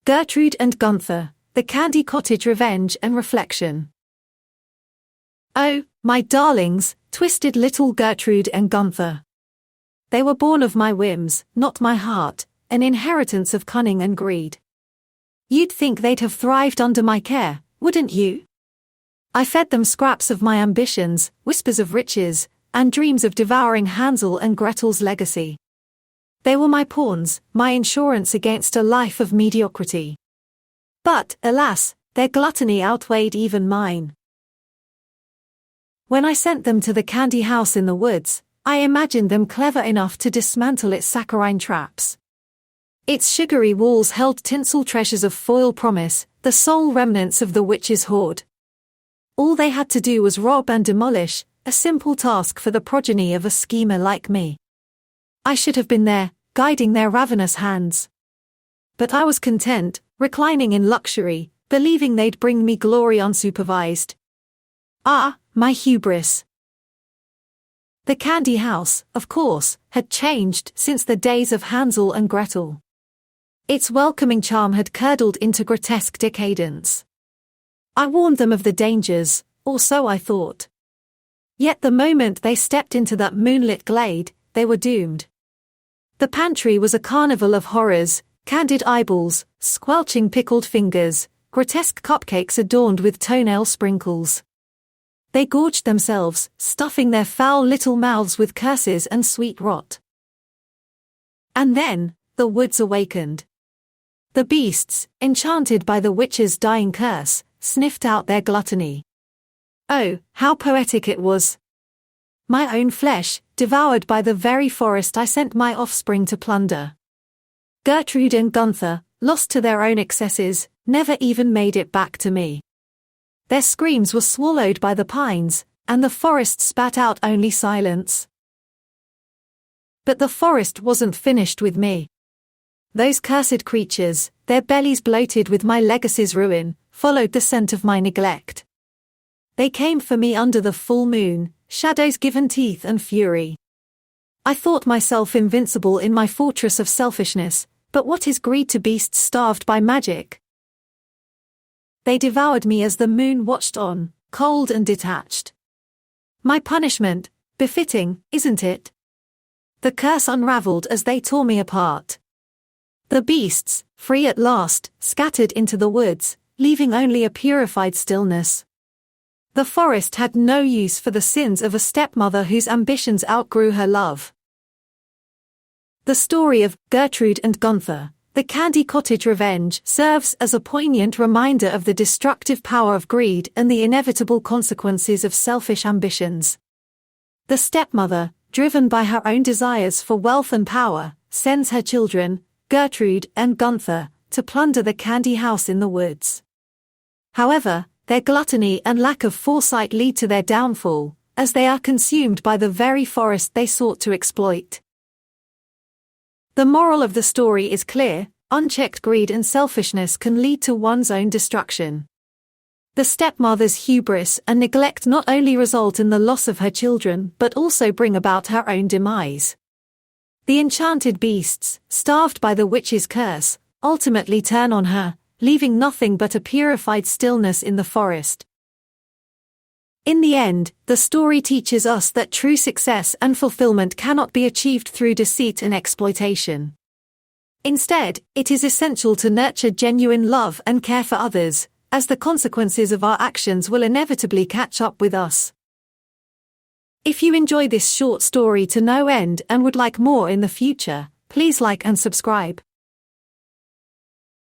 Gertrude and Gunther, the Candy Cottage Revenge and Reflection. Oh, my darlings, twisted little Gertrude and Gunther. They were born of my whims, not my heart, an inheritance of cunning and greed. You'd think they'd have thrived under my care, wouldn't you? I fed them scraps of my ambitions, whispers of riches, and dreams of devouring Hansel and Gretel's legacy. They were my pawns, my insurance against a life of mediocrity. But, alas, their gluttony outweighed even mine. When I sent them to the candy house in the woods, I imagined them clever enough to dismantle its saccharine traps. Its sugary walls held tinsel treasures of foil promise, the sole remnants of the witch's hoard. All they had to do was rob and demolish, a simple task for the progeny of a schemer like me. I should have been there, guiding their ravenous hands. But I was content, reclining in luxury, believing they'd bring me glory unsupervised. Ah, my hubris. The candy house, of course, had changed since the days of Hansel and Gretel. Its welcoming charm had curdled into grotesque decadence. I warned them of the dangers, or so I thought. Yet the moment they stepped into that moonlit glade, they were doomed. The pantry was a carnival of horrors, candid eyeballs, squelching pickled fingers, grotesque cupcakes adorned with toenail sprinkles. They gorged themselves, stuffing their foul little mouths with curses and sweet rot. And then, the woods awakened. The beasts, enchanted by the witch's dying curse, sniffed out their gluttony. Oh, how poetic it was! My own flesh, devoured by the very forest I sent my offspring to plunder. Gertrude and Gunther, lost to their own excesses, never even made it back to me. Their screams were swallowed by the pines, and the forest spat out only silence. But the forest wasn't finished with me. Those cursed creatures, their bellies bloated with my legacy's ruin, followed the scent of my neglect. They came for me under the full moon, shadows given teeth and fury. I thought myself invincible in my fortress of selfishness, but what is greed to beasts starved by magic? They devoured me as the moon watched on, cold and detached. My punishment, befitting, isn't it? The curse unraveled as they tore me apart. The beasts, free at last, scattered into the woods, leaving only a purified stillness. The forest had no use for the sins of a stepmother whose ambitions outgrew her love. The story of Gertrude and Gunther, the Candy Cottage Revenge, serves as a poignant reminder of the destructive power of greed and the inevitable consequences of selfish ambitions. The stepmother, driven by her own desires for wealth and power, sends her children, Gertrude and Gunther, to plunder the candy house in the woods. However, their gluttony and lack of foresight lead to their downfall, as they are consumed by the very forest they sought to exploit. The moral of the story is clear: unchecked greed and selfishness can lead to one's own destruction. The stepmother's hubris and neglect not only result in the loss of her children but also bring about her own demise. The enchanted beasts, starved by the witch's curse, ultimately turn on her, leaving nothing but a purified stillness in the forest. In the end, the story teaches us that true success and fulfillment cannot be achieved through deceit and exploitation. Instead, it is essential to nurture genuine love and care for others, as the consequences of our actions will inevitably catch up with us. If you enjoy this short story to no end and would like more in the future, please like and subscribe.